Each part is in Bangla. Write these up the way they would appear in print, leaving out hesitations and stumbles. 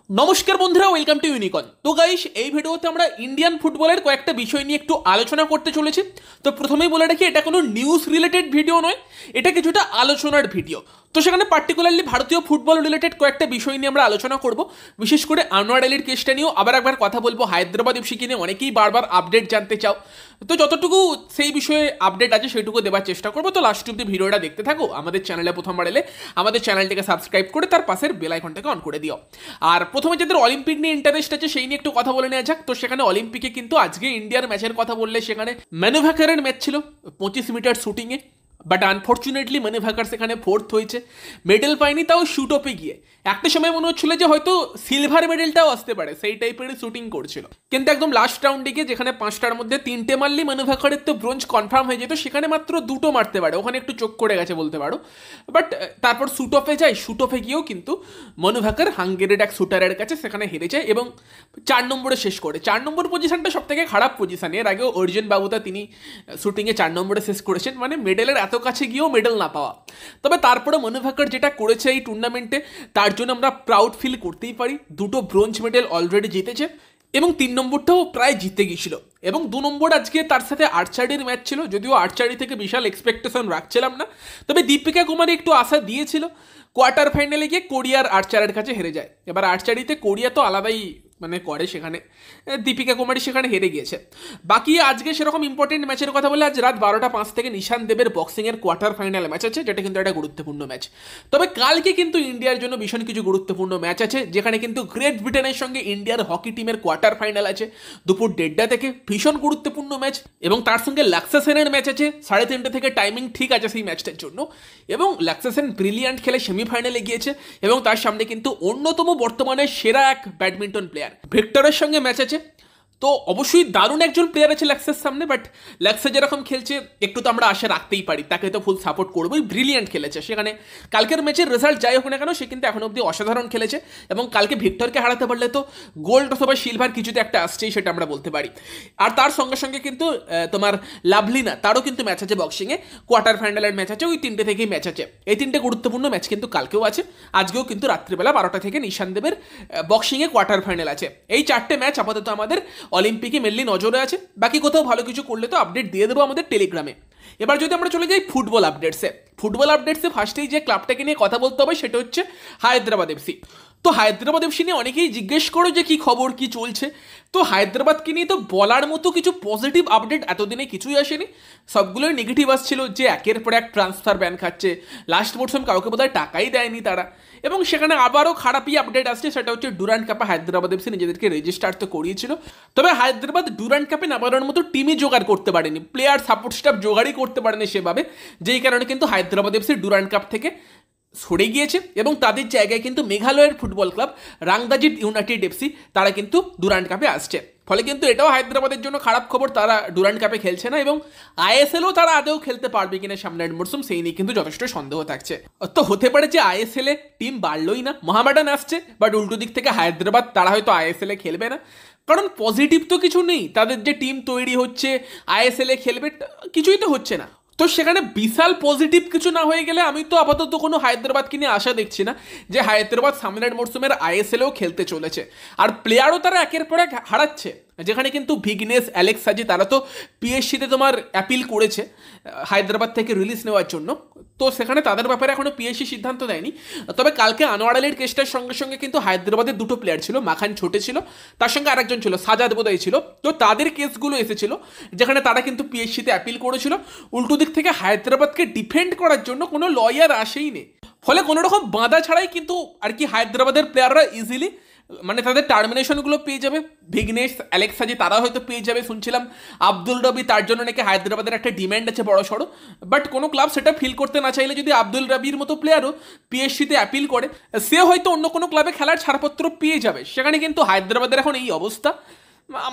নমস্কার বন্ধুরা, ওয়েলকাম টু ইউনিকর্ন। তো গাইস, এই ভিডিওতে আমরা ইন্ডিয়ান ফুটবলের কয়েকটা বিষয় নিয়ে একটু আলোচনা করতে চলেছি। তো প্রথমেই বলে রাখি, এটা কোনো নিউজ রিলেটেড ভিডিও নয়, এটা কিছুটা আলোচনার ভিডিও। তো সেখানে পার্টিকুলারলি ভারতীয় ফুটবল রিলেটেড কয়েকটা বিষয় নিয়ে আমরা আলোচনা করব। বিশেষ করে আনোয়ার আলীর কেসটা নিয়েও আবার একবার কথা বলবো। হায়দ্রাবাদ এফসিকে নিয়ে অনেকেই বারবার আপডেট জানতে চাও, তো যতটুকু সেই বিষয়ে আপডেট আছে সেটুকু দেওয়ার চেষ্টা করবো। তো লাস্ট অব্দি ভিডিওটা দেখতে থাকো। আমাদের চ্যানেলে প্রথমবার এলে আমাদের চ্যানেলটিকে সাবস্ক্রাইব করে তার পাশের বেল আইকনটাকে অন করে দিও। আর প্রথমে যাদের অলিম্পিক নিয়ে ইন্টারেস্ট আছে সেই নিয়ে একটু কথা বলে নেওয়া যাক। তো সেখানে অলিম্পিকে কিন্তু আজকে ইন্ডিয়ার ম্যাচের কথা বললে সেখানে ম্যানুফ্যাকচারের ম্যাচ ছিল 25 মিটার শুটিংয়ে, বাট আনফর্চুনেটলি ম্যানুফ্যাকচার সেখানে ফোর্থ হয়েছে, মেডেল পায়নি, তাও শুট অফে গিয়ে। একটা সময় মনে হচ্ছিল যে হয়তো সিলভার মেডেলটাও আসতে পারে, সেই টাইপের শুটিং করছিল। কিন্তু একদম লাস্ট রাউন্ডে গিয়ে যেখানে 5টার মধ্যে 3টে মারলি ম্যানুফ্যাকচারের তো ব্রোঞ্জ কনফার্ম হয়ে যেত, সেখানে মাত্র 2টো মারতে পারে, ওখানে একটু চোখ করে গেছে বলতে পারো। বাট তারপর শুট অফে যায়, শুট অফে গিয়েও কিন্তু ম্যানুফ্যাকচার হাঙ্গেরির এক শুটারের কাছে সেখানে হেরে যায় এবং 4 নম্বরে শেষ করে। 4 নম্বর পজিশনটা সব থেকে খারাপ পজিশন। এর আগেও অর্জুন বাবুতা তিনি শুটিংয়ে 4 নম্বরে শেষ করেছেন, মানে মেডেলের এত কাছে গিয়েও মেডেল না পাওয়া। তবে তারপরে ম্যানুফ্যাকচার যেটা করেছে এই টুর্নামেন্টে, তার জন্য আমরা প্রাউড ফিল করতেই পারি। 2টো ব্রোঞ্জ মেডেল অলরেডি জিতেছে এবং 3 নম্বরটাও প্রায় জিতে গিয়েছিল। এবং 2 নম্বর আজকে তার সাথে আর্চারির ম্যাচ ছিল, যদিও আর্চারি থেকে বিশাল এক্সপেকটেশন রাখছিলাম না, তবে দীপিকা কুমারী একটু আশা দিয়েছিল। কোয়ার্টার ফাইনালে গিয়ে কোরিয়ার আর্চারের কাছে হেরে যায়। এবার আর্চারিতে কোরিয়া তো আলাদাই মানে করে, সেখানে দীপিকা কুমারী সেখানে হেরে গিয়েছে। বাকি আজকে সেরকম ইম্পর্টেন্ট ম্যাচের কথা বলে, আজ রাত 12টা 5 থেকে নিশান দেবের বক্সিংয়ের কোয়ার্টার ফাইনাল ম্যাচ আছে, যেটা কিন্তু একটা গুরুত্বপূর্ণ ম্যাচ। তবে কালকে কিন্তু ইন্ডিয়ার জন্য ভীষণ কিছু গুরুত্বপূর্ণ ম্যাচ আছে, যেখানে কিন্তু গ্রেট ব্রিটেনের সঙ্গে ইন্ডিয়ার হকি টিমের কোয়ার্টার ফাইনাল আছে দুপুর 1:30 থেকে, ভীষণ গুরুত্বপূর্ণ ম্যাচ। এবং তার সঙ্গে লাক্সাসেনের ম্যাচ আছে 3:30 থেকে, টাইমিং ঠিক আছে সেই ম্যাচটার জন্য। এবং লাক্সাসেন ব্রিলিয়ান্ট খেলে সেমিফাইনালে গিয়েছে এবং তার সামনে কিন্তু অন্যতম বর্তমানে সেরা এক ব্যাডমিন্টন প্লেয়ার ভিক্টরের সঙ্গে ম্যাচ আছে। তো অবশ্যই দারুণ একজন প্লেয়ার আছে ল্যাক্সের সামনে, বাট ল্যাক্সে যেরকম খেলছে একটু তো আমরা আশা রাখতেই পারি, তাকে তো ফুল সাপোর্ট করবোই। ব্রিলিয়ান্ট খেলেছে সেখানে, কালকের ম্যাচের রেজাল্ট যাই হোক না কেন সে কিন্তু এখন অবধি অসাধারণ খেলেছে এবং কালকে ভিক্টরকে হারাতে পারলে তো গোল্ড অথবা সিলভার কিছুতে একটা আসছেই, সেটা আমরা বলতে পারি। আর তার সঙ্গে সঙ্গে কিন্তু তোমার লাভলিনা, তারও কিন্তু ম্যাচ আছে বক্সিংয়ে, কোয়ার্টার ফাইনালের ম্যাচ আছে, ওই 3টে থেকেই ম্যাচ আছে। এই 3টে গুরুত্বপূর্ণ ম্যাচ কিন্তু কালকেও আছে, আজকেও কিন্তু রাত্রিবেলা 12টা থেকে নিশান দেবের বক্সিংয়ে কোয়ার্টার ফাইনাল আছে। এই 4টে ম্যাচ আপাতত আমাদের অলিম্পিকে মেনলি নজরে আছে। বাকি কোথাও ভালো কিছু করলে তো আপডেট দিয়ে দেবো আমাদের টেলিগ্রামে। এবার যদি আমরা চলে যাই ফুটবল আপডেটসে ফার্স্টেই যে ক্লাবটাকে নিয়ে কথা বলতে হবে সেটা হচ্ছে হায়দ্রাবাদ এফসি। তো হায়দ্রাবাদ এফসি নিয়ে অনেকেই জিজ্ঞেস করো যে কি খবর, কি চলছে। তো হায়দ্রাবাদকে নিয়ে তো বলার মতো কিছু পজিটিভ আপডেট এতদিনে কিছুই আসেনি, সবগুলোই নেগেটিভ আসছিল, যে একের পর এক ট্রান্সফার ব্যান খাচ্ছে, লাস্ট মরসুম কাউকে বোধহয় টাকাই দেয়নি তারা। এবং সেখানে আবারও খারাপই আপডেট আসছে, সেটা হচ্ছে ডুরান্ড কাপে হায়দ্রাবাদ এফসি নিজেদেরকে রেজিস্টার তো করিয়েছিল, তবে হায়দ্রাবাদ ডুরান্ড কাপে নামানোর মতো টিমই জোগাড় করতে পারেনি, প্লেয়ার সাপোর্ট স্টাফ জোগাড়ই করতে পারেনি সেভাবে, যেই কারণে কিন্তু হায়দ্রাবাদ এফসি ডুরান্ড কাপ থেকে সরে গিয়েছে। এবং তাদের জায়গায় কিন্তু মেঘালয়ের ফুটবল ক্লাব রাংদাজিট ইউনাইটেড এফসি, তারা কিন্তু ডুরান্ড কাপে আসছে। ফলে কিন্তু এটাও হায়দ্রাবাদের জন্য খারাপ খবর, তারা ডুরান্ড কাপে খেলছে না এবং আইএসএলও তারা আদৌ খেলতে পারবে কিনা সামনের মরসুম, সেই নিয়ে কিন্তু যথেষ্ট সন্দেহ থাকছে। তো হতে পারে যে আইএসএল এ টিম বাড়লোই না, মোহামেডান আসছে, বাট উল্টো দিক থেকে হায়দ্রাবাদ তারা হয়তো আইএসএল এ খেলবে না, কারণ পজিটিভ তো কিছু নেই। তাদের যে টিম তৈরি হচ্ছে আইএসএল এ খেলবে, কিছুই তো হচ্ছে না। তো সেখানে বিশাল পজিটিভ কিছু না হয়ে গেলে আমি তো আপাতত কোনো হায়দ্রাবাদকে নিয়ে আশা দেখছি না যে হায়দ্রাবাদ সামনের মরসুমের আইএসএলেও খেলতে চলেছে। আর প্লেয়ারও তারা একের পর এক হারাচ্ছে, যেখানে কিন্তু ভিগনেস, অ্যালেক্স সাজি, তারা তো পিএসসিতে তোমার অ্যাপিল করেছে হায়দ্রাবাদ থেকে রিলিজ নেওয়ার জন্য। তো সেখানে তাদের ব্যাপারে এখনও পিএসসি সিদ্ধান্ত দেয়নি। তবে কালকে আনোয়ার আলীর কেসটার সঙ্গে সঙ্গে কিন্তু হায়দ্রাবাদের 2টো প্লেয়ার ছিল, মাখান ছোটে ছিল, তার সঙ্গে আরেকজন ছিল সাজাদ বোধহয় ছিল। তো তাদের কেসগুলো এসেছিল যেখানে তারা কিন্তু পিএসসিতে অ্যাপিল করেছিল। উল্টো দিক থেকে হায়দ্রাবাদকে ডিফেন্ড করার জন্য কোনো লয়ার আসেই নেই, ফলে কোনো রকম বাঁধা ছাড়াই কিন্তু আর কি হায়দ্রাবাদের প্লেয়াররা ইজিলি মানে তাদের টার্মিনেশনগুলো পেয়ে যাবে। ভিগনেশ, অ্যালেক্স সাজি তারা হয়তো পেয়ে যাবে, শুনছিলাম আব্দুল রবি, তার জন্য নাকি হায়দ্রাবাদের একটা ডিম্যান্ড আছে বড় সড়ো। বাট কোনো ক্লাব সেটা ফিল করতে না চাইলে যদি আব্দুল রবির মতো প্লেয়ারও পিএসসিতে অ্যাপিল করে, সে হয়তো অন্য কোনো ক্লাবে খেলার ছাড়পত্র পেয়ে যাবে। সেখানে কিন্তু হায়দ্রাবাদের এখন এই অবস্থা,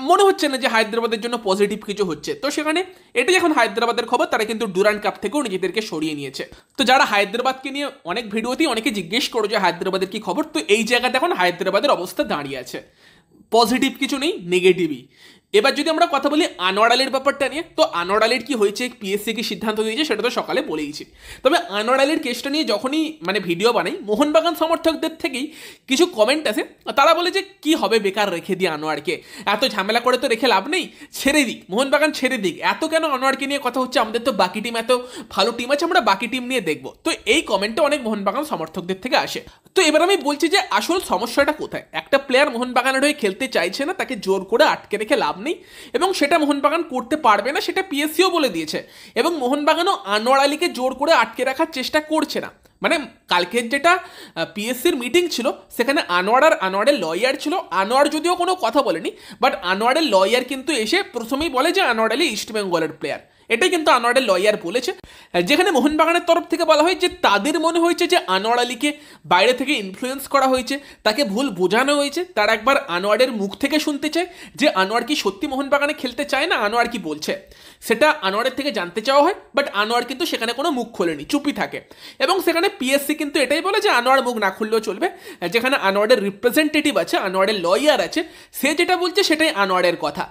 মনে হচ্ছে না যে হায়দ্রাবাদের জন্য পজিটিভ কিছু হচ্ছে। তো সেখানে এটাই এখন হায়দ্রাবাদের খবর, তারা কিন্তু ডুরান্ড কাপ থেকেও নিজেদেরকে সরিয়ে নিয়েছে। তো যারা হায়দ্রাবাদকে নিয়ে অনেক ভিডিওতেই অনেকে জিজ্ঞেস করো যে হায়দ্রাবাদের কি খবর, তো এই জায়গাতে এখন হায়দ্রাবাদের অবস্থা দাঁড়িয়ে আছে, পজিটিভ কিছু নেই, নেগেটিভই। এবার যদি আমরা কথা বলি আনোয়ার আলীর ব্যাপারটা নিয়ে, তো আনোয়ার আলীর কি হয়েছে, পিএসসি কি সিদ্ধান্ত দিয়েছে সেটা তো সকালে বলেইছি। তবে আনোয়ার আলীর কেসটা নিয়ে যখনই ভিডিও বানাই, মোহনবাগান সমর্থকদের থেকেই কিছু কমেন্ট আছে, তারা বলে যে কি হবে বেকার রেখে দিয়ে আনোয়ারকে, এত ঝামেলা করে তো রেখে লাভ নেই, ছেড়ে দিক, মোহনবাগান ছেড়ে দিক, এত কেন আনোয়ারকে নিয়ে কথা হচ্ছে, আমাদের তো বাকি টিম এত ভালো টিম আছে, আমরা বাকি টিম নিয়ে দেখবো। তো এই কমেন্টটা অনেক মোহনবাগান সমর্থকদের থেকে আসে। তো এবার আমি বলছি যে আসল সমস্যাটা কোথায়। একটা প্লেয়ার মোহনবাগানের হয়ে খেলতে চাইছে না, তাকে জোর করে আটকে রেখে লাভ নেই, এবং সেটা মোহনবাগান করতে পারবে না, সেটা পিএসসিও বলে দিয়েছে। এবং মোহনবাগানও আনোয়ার আলীকে জোর করে আটকে রাখার চেষ্টা করছে না। কালকের যেটা পিএসসির মিটিং ছিল, সেখানে আনোয়ার আর আনোয়ারের লয়ার ছিল। আনোয়ার যদিও কোনো কথা বলেনি, বাট আনোয়ারের লয়ার কিন্তু এসে প্রথমেই বলে যে আনোয়ার আলী ইস্ট বেঙ্গলের প্লেয়ার। এটাই কিন্তু আনোয়ারের লয়ার বলেছে, যেখানে মোহনবাগানের তরফ থেকে বলা হয় যে তাদের মনে হয়েছে যে আনোয়ার আলীকে বাইরে থেকে ইনফ্লুয়েন্স করা হয়েছে, তাকে ভুল বোঝানো হয়েছে। তারা একবার আনোয়ারের মুখ থেকে শুনতে চায় যে আনোয়ার কি সত্যি মোহনবাগানে খেলতে চায় না, আনোয়ার কি বলছে সেটা আনোয়ারের থেকে জানতে চাওয়া হয়। বাট আনোয়ার কিন্তু সেখানে কোনো মুখ খোলেনি, চুপই থাকে। এবং সেখানে পিএসসি কিন্তু এটাই বলে যে আনোয়ার মুখ না খুললেও চলবে, যেখানে আনোয়ারের রিপ্রেজেন্টেটিভ আছে, আনোয়ারের লয়ার আছে, সে যেটা বলছে সেটাই আনোয়ারের কথা।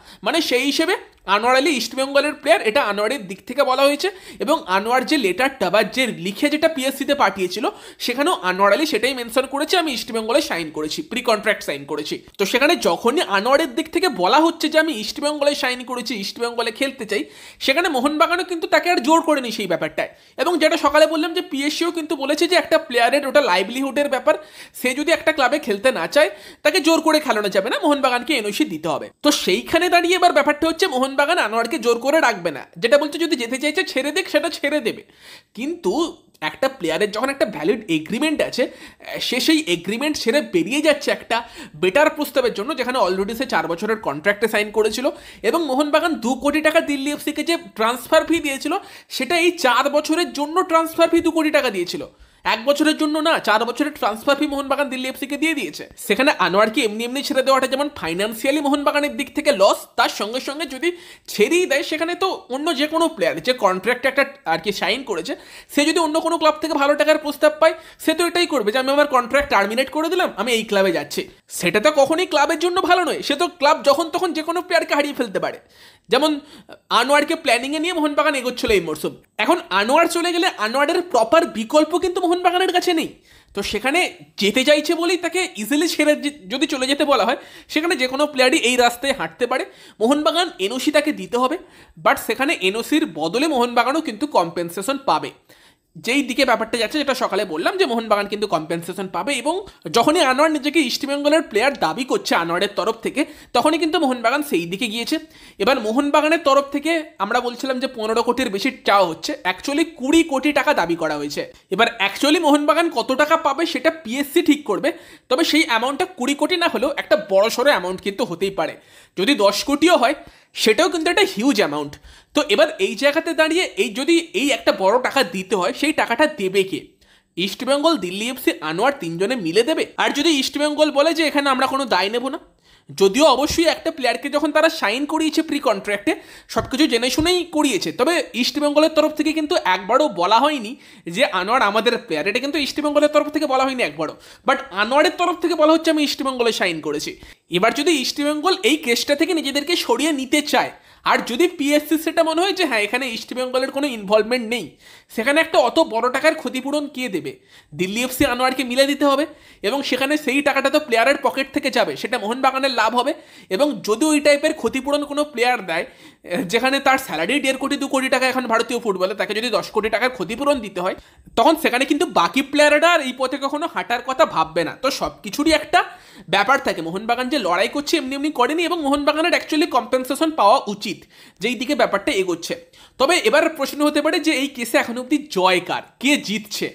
সেই হিসেবে আনোয়ার আলী ইস্টবেঙ্গলের প্লেয়ার, এটা আনোয়ারের দিক থেকে বলা হয়েছে। এবং আনোয়ার যে লেটারটা বা যে লিখে যেটা পিএসসিতে পাঠিয়েছিল, সেখানেও আনোয়ার আলী সেটাই মেনশন করেছে, আমি ইস্টবেঙ্গলে সাইন করেছি, প্রি কন্ট্রাক্ট সাইন করেছি। তো সেখানে যখনই আনোয়ারের দিক থেকে বলা হচ্ছে যে আমি ইস্টবেঙ্গলে সাইন করেছি, ইস্টবেঙ্গলে খেলতে চাই, সেখানে মোহনবাগানও কিন্তু তাকে আর জোর করেনি সেই ব্যাপারটায়। এবং যেটা সকালে বললাম যে পিএসসিও কিন্তু বলেছে যে একটা প্লেয়ারের ওটা লাইভলিহুডের ব্যাপার, সে যদি একটা ক্লাবে খেলতে না চায় তাকে জোর করে খেলানো যাবে না, মোহনবাগানকে এনওসি দিতে হবে। তো সেইখানে দাঁড়িয়ে এবার ব্যাপারটা হচ্ছে মোহনবাগান আনোয়ারকে জোর করে রাখবে না, যেটা বলছে যদি যেতে চাইছে ছেড়ে দেখ, সেটা ছেড়ে দেবে। কিন্তু একটা প্লেয়ারের যখন একটা ভ্যালিড এগ্রিমেন্ট আছে, সে সেই এগ্রিমেন্ট ছেড়ে বেরিয়ে যাচ্ছে একটা বেটার প্রস্তাবের জন্য, যেখানে অলরেডি সে 4 বছরের কন্ট্রাক্টে সাইন করেছিল। এবং মোহনবাগান 2 কোটি টাকা দিল্লি এফসিকে যে ট্রান্সফার ফি দিয়েছিল, সেটা এই 4 বছরের জন্য ট্রান্সফার ফি 2 কোটি টাকা দিয়েছিল, 1 বছরের জন্য না, 4 বছরের ট্রান্সফার ফি মোহনবাগান দিল্লি এফসিকে দিয়ে দিয়েছে। সেখানে আনোয়ারকে এমনি এমনি ছেড়ে দেওয়াটা যেমন ফাইন্যান্সিয়ালি মোহনবাগানের দিক থেকে লস, তার সঙ্গে সঙ্গে যদি ছেড়েই দেয়, সেখানে তো অন্য যে কোনো প্লেয়ার যে কন্ট্রাক্টে একটা সাইন করেছে, সে যদি অন্য কোনো ক্লাব থেকে ভালো টাকার প্রস্তাব পায়, সে তো এটাই করবে যে আমি আমার কন্ট্রাক্ট টার্মিনেট করে দিলাম, আমি এই ক্লাবে যাচ্ছি। সেটা তো কখনোই ক্লাবের জন্য ভালো নয়। সে তো ক্লাব যখন তখন যে কোনো প্লেয়ারকে হারিয়ে ফেলতে পারে। যেমন আনোয়ারকে প্ল্যানিংয়ে নিয়ে মোহনবাগান এগোচ্ছিল এই মরশুম। এখন আনোয়ার চলে গেলে আনোয়ারের প্রপার বিকল্প কিন্তু মোহনবাগানের কাছে নেই। তো সেখানে যেতে চাইছে বলেই তাকে ইজিলি ছেড়ে যদি চলে যেতে বলা হয়, সেখানে যে কোনো প্লেয়ারই এই রাস্তায় হাঁটতে পারে। মোহনবাগান এনওসি তাকে দিতে হবে, বাট সেখানে এনওসির বদলে মোহনবাগানও কিন্তু কম্পেনসেশন পাবে। যেই দিকে ব্যাপারটা যাচ্ছে, যেটা সকালে বললাম যে মোহনবাগান কিন্তু কম্পেনসেশন পাবে। এবং যখনই আনোয়ার নিজেকে ইস্টবেঙ্গলের প্লেয়ার দাবি করছে আনোয়ারের তরফ থেকে, তখনই কিন্তু মোহনবাগান সেই দিকে গিয়েছে। এবার মোহনবাগানের তরফ থেকে আমরা বলছিলাম যে 15 কোটির বেশি চাওয়া হচ্ছে, অ্যাকচুয়ালি 20 কোটি টাকা দাবি করা হয়েছে। এবার অ্যাকচুয়ালি মোহনবাগান কত টাকা পাবে সেটা পিএসসি ঠিক করবে, তবে সেই অ্যামাউন্টটা 20 কোটি না হলেও একটা বড়সড় অ্যামাউন্ট কিন্তু হতেই পারে। যদি 10 কোটিও হয়, সেটাও কিন্তু একটা হিউজ অ্যামাউন্ট। তো এবার এই জায়গাতে দাঁড়িয়ে যদি এই একটা বড় টাকা দিতে হয়, সেই টাকাটা দেবে কে? ইস্টবেঙ্গল, দিল্লি এফসি, আনোয়ার তিনজনে মিলে দেবে? আর যদি ইস্টবেঙ্গল বলে যে এখানে আমরা কোনো দায় নেব না, যদিও অবশ্যই একটা প্লেয়ারকে যখন তারা সাইন করিয়েছে প্রি কন্ট্রাক্টে, সব কিছু জেনে শুনেই করিয়েছে, তবে ইস্টবেঙ্গলের তরফ থেকে কিন্তু একবারও বলা হয়নি যে আনোয়ার আমাদের প্লেয়ার। এটা কিন্তু ইস্টবেঙ্গলের তরফ থেকে বলা হয়নি একবারও, বাট আনোয়ারের তরফ থেকে বলা হচ্ছে আমি ইস্টবেঙ্গলে সাইন করেছি। এবার যদি ইস্টবেঙ্গল এই কেসটা থেকে নিজেদেরকে সরিয়ে নিতে চায়, আর যদি পিএসসি সেটা মনে হয় যে হ্যাঁ এখানে ইস্টবেঙ্গলের কোনো ইনভলভমেন্ট নেই, সেখানে একটা অত বড় টাকার ক্ষতিপূরণ কে দেবে? দিল্লি এফসি আনোয়ারকে মিলে দিতে হবে, এবং সেখানে সেই টাকাটা তো প্লেয়ারের পকেট থেকে যাবে, সেটা মোহনবাগানের লাভ হবে। এবং যদি ওই টাইপের ক্ষতিপূরণ কোনো প্লেয়ার দেয়, যেখানে তার স্যালারি 1.5 কোটি 2 কোটি টাকা এখন ভারতীয় ফুটবলে, তাকে যদি 10 কোটি টাকার ক্ষতিপূরণ দিতে হয়, তখন সেখানে কিন্তু বাকি প্লেয়াররা আর এই পথে কখনো হাঁটার কথা ভাববে না। তো সব কিছুরই একটা ব্যাপার থাকে। মোহনবাগান যে লড়াই করছে এমনি এমনি করেনি, এবং মোহনবাগানের অ্যাকচুয়ালি কম্পেনসেশন পাওয়া উচিত, যেই দিকে ব্যাপারটা এগোচ্ছে। তবে এবার প্রশ্ন হতে পারে যে এই কেসে এখন অব্দি জয় কার, কে জিতছে?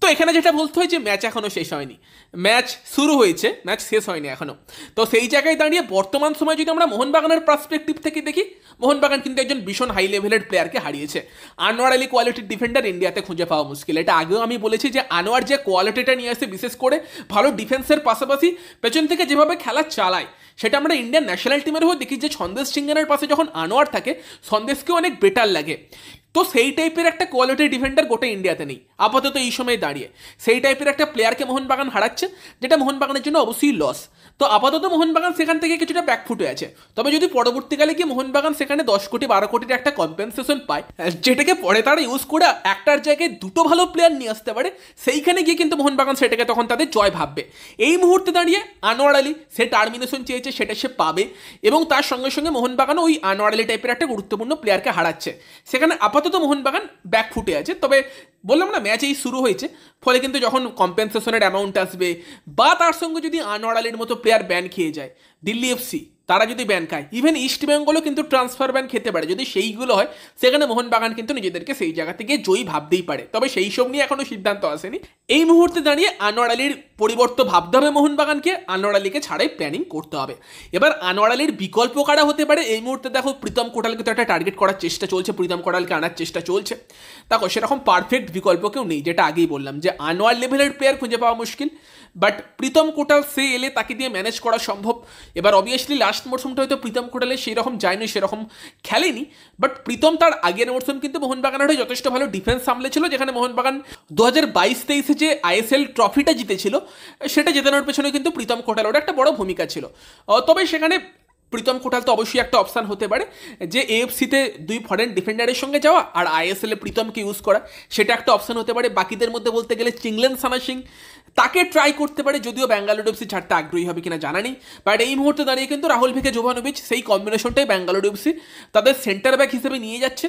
তো এখানে যেটা বলতে হয় যে ম্যাচ এখনো শেষ হয়নি, ম্যাচ শুরু হয়েছে, ম্যাচ শেষ হয়নি এখনো। তো সেই জায়গায় দাঁড়িয়ে বর্তমান সময় যদি আমরা মোহনবাগানের পার্সপেক্টিভ থেকে দেখি, মোহনবাগান কিন্তু একজন ভীষণ হাই লেভেলের প্লেয়ারকে হারিয়েছে। আনোয়ার আলী কোয়ালিটির ডিফেন্ডার ইন্ডিয়াতে খুঁজে পাওয়া মুশকিল। এটা আগেও আমি বলেছি যে আনোয়ার যে কোয়ালিটিটা নিয়ে আসে, বিশেষ করে ভালো ডিফেন্সের পাশাপাশি পেছন থেকে যেভাবে খেলা চালায়, সেটা আমরা ইন্ডিয়ান ন্যাশনাল টিমের হয়ে দেখি যে সন্দেশ সিংহানের পাশে যখন আনোয়ার থাকে, সন্দেশকেও অনেক বেটার লাগে। তো সেই টাইপের একটা কোয়ালিটি ডিফেন্ডার গোটা ইন্ডিয়াতে নেই আপাতত এই সময় দাঁড়িয়ে। সেই টাইপের একটা প্লেয়ারকে মোহনবাগান হারাচ্ছে, যেটা মোহনবাগানের জন্য অবশ্যই লস। তো আপাতত মোহনবাগান সেখান থেকে কিছুটা ব্যাকফুটে আছে। তবে যদি পরবর্তীকালে গিয়ে মোহনবাগান সেখানে 10 কোটি 12 কোটির একটা কম্পেনসেশন পায়, যেটাকে পরে তারা ইউজ করে একটার জায়গায় দুটো ভালো প্লেয়ার নিয়ে আসতে পারে, সেইখানে গিয়ে কিন্তু মোহনবাগান সেটাকে তখন তাদের জয় ভাববে। এই মুহূর্তে দাঁড়িয়ে আনোয়ার আলী সে টার্মিনেশন চেয়েছে, সেটা সে পাবে, এবং তার সঙ্গে সঙ্গে মোহনবাগান ওই আনোয়ার আলী টাইপের একটা গুরুত্বপূর্ণ প্লেয়ারকে হারাচ্ছে। সেখানে আপাতত মোহনবাগান ব্যাকফুটে আছে। তবে বললাম না, ম্যাচ এই শুরু হয়েছে, ফলে কিন্তু যখন কম্পেনসেশনের অ্যামাউন্ট আসবে বা তার সঙ্গে যদি আনোয়ার আলীর মতো প্লেয়ার ব্যান খেয়ে যায়, দিল্লি এফসি তারা যদি ব্যান খায়, ইভেন ইস্ট বেঙ্গলও কিন্তু ট্রান্সফার ব্যান খেতে পারে, যদি সেইগুলো হয় সেখানে মোহনবাগান কিন্তু নিজেদেরকে সেই জায়গা থেকে জয়ী ভাবতেই পারে। তবে সেই সব নিয়ে এখনো সিদ্ধান্ত আসেনি। এই মুহূর্তে দাঁড়িয়ে আনোয়ার আলীর পরিবর্তে ভাবতে হবে মোহনবাগানকে, আনোয়ার আলীকে ছাড়াই প্ল্যানিং করতে হবে। এবার আনোয়ার আলীর বিকল্প কারা হতে পারে, এই মুহূর্তে দেখো প্রীতম কোটালকে তো একটা টার্গেট করার চেষ্টা চলছে, প্রীতম কোটালকে আনার চেষ্টা চলছে। দেখো সেরকম পারফেক্ট বিকল্প কেউ নেই, যেটা আগেই বললাম যে আনোয়ার লেভেলের প্লেয়ার খুঁজে পাওয়া মুশকিল, বাট প্রীতম কোটাল সে এলে তাকে দিয়ে ম্যানেজ করা সম্ভব। এবার অবভিয়াসলি লাস্ট মরশুমটা হয়তো প্রীতম কোটালে সেই রকম যায়নি, সেরকম খেলেনি, বাট প্রীতম তার আগের মরশুম কিন্তু মোহনবাগানের হয়ে যথেষ্ট ভালো ডিফেন্স সামলেছিল, যেখানে মোহনবাগান 2022-23 যে আইএসএল ট্রফিটা জিতেছিল, সেটা জেতানোর পেছনে কিন্তু প্রীতম কোটালের একটা বড় ভূমিকা ছিল। তবে সেখানে প্রীতম কোটাল তো অবশ্যই একটা অপশান হতে পারে, যে এএফসিতে 2 ফরেন ডিফেন্ডারের সঙ্গে যাওয়া আর আইএসএলে প্রীতমকে ইউজ করা, সেটা একটা অপশান হতে পারে। বাকিদের মধ্যে বলতে গেলে চিংলেন সানা সিং তাকে ট্রাই করতে পারে, যদিও ব্যাঙ্গালোর এফসি ছাড়তে আগ্রহী হবে কিনা জানা নেই। বাট এই মুহূর্তে দাঁড়িয়ে কিন্তু রাহুল ভিকে জোভানোভিচ সেই কম্বিনেশনটাই ব্যাঙ্গালোর এফসি তাদের সেন্টার ব্যাক হিসেবে নিয়ে যাচ্ছে।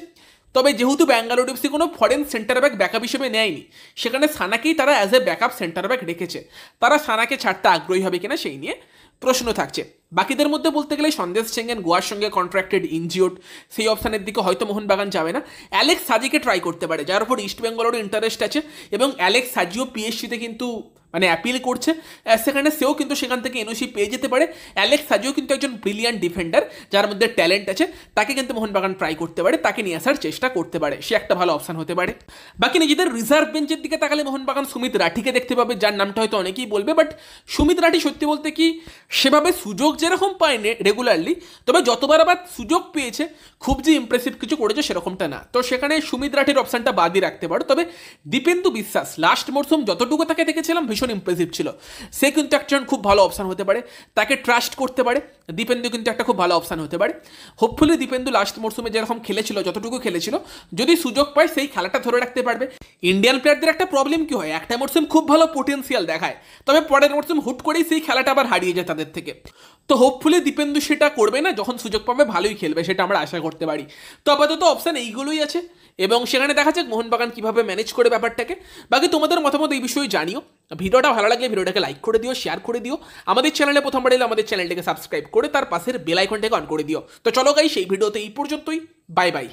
তবে যেহেতু ব্যাঙ্গালোর এফসি কোনো ফরেন সেন্টার ব্যাক ব্যাকআপ হিসেবে নেয়নি, সেখানে সানাকেই তারা as a backup centre back রেখেছে। তারা সানাকে ছাড়তে আগ্রহী হবে কিনা সেই নিয়ে প্রশ্ন থাকছে। বাকিদের মধ্যে বলতে গেলে সন্দেশ চেঙ্গেন গোয়ার সঙ্গে কন্ট্রাক্টেড ইনজিওর্ড, সেই অপশানের দিকে হয়তো মোহনবাগান যাবে না। অ্যালেক্স সাজিকে ট্রাই করতে পারে, যার উপর ইস্ট বেঙ্গলেরও ইন্টারেস্ট আছে, এবং অ্যালেক্স সাজিও পিএসজিতে কিন্তু মানে অ্যাপিল করছে, সেখানে সেও কিন্তু সেখান থেকে এনওসি পেয়ে যেতে পারে। অ্যালেক্স সাজিও কিন্তু একজন ব্রিলিয়ান্ট ডিফেন্ডার, যার মধ্যে ট্যালেন্ট আছে, তাকে কিন্তু মোহনবাগান ট্রাই করতে পারে, তাকে নিয়ে আসার চেষ্টা করতে পারে, সে একটা ভালো অপশান হতে পারে। বাকি নিজেদের রিজার্ভ বেঞ্চের দিকে তাকালে মোহনবাগান সুমিত রাঠিকে দেখতে পাবে, যার নামটা হয়তো অনেকেই বলবে, বাট সুমিত রাঠি সত্যি বলতে কি সেভাবে সুযোগ যেরকম পায়নি রেগুলারলি, তবে যতবার আবার সুযোগ পেয়েছে খুব যে ইমপ্রেসিভ কিছু করেছে সেরকমটা না। তো সেখানে সুমিত রাঠির অপশানটা বাদই রাখতে পারো। তবে দীপেন্দু বিশ্বাস লাস্ট মরশুম যতটুকু তাকে দেখেছিলাম ভীষণ ইমপ্রেসিভ ছিল, সে কিন্তু একজন খুব ভালো অপশান হতে পারে, তাকে ট্রাস্ট করতে পারে। দীপেন্দু কিন্তু একটা খুব ভালো অপশান হতে পারে। হোপফুলি দীপেন্দু লাস্ট মরশুমে যেরকম খেলেছিল, যতটুকু খেলেছিল, যদি সুযোগ পায় সেই খেলাটা ধরে রাখতে পারবে। ইন্ডিয়ান প্লেয়ারদের একটা প্রবলেম কি হয়, একটা মরশুম খুব ভালো পোটেন্সিয়াল দেখায়, তবে পরের মরশুম হুট করেই সেই খেলাটা আবার হারিয়ে যায় তাদের থেকে। তো হোপফুলি দীপেন্দু সেটা করবে না, যখন সুযোগ পাবে ভালোই খেলবে, সেটা আমরা আশা করতে পারি। তো আপাতত অপশান এইগুলোই আছে, এবং সেখানে দেখা যাক মোহনবাগান কিভাবে ম্যানেজ করে ব্যাপারটাকে। বাকি তোমাদের মতামত এই বিষয়ে জানিও। ভিডিওটা ভালো লাগলে ভিডিওটাকে লাইক করে দিও, শেয়ার করে দিও। আমাদের চ্যানেলে প্রথমবার এলে আমাদের চ্যানেলটাকে সাবস্ক্রাইব করে তার পাশের বেল আইকনটাকে অন করে দিও। তো চলো গাইস, সেই ভিডিওতে এই পর্যন্তই, বাই বাই।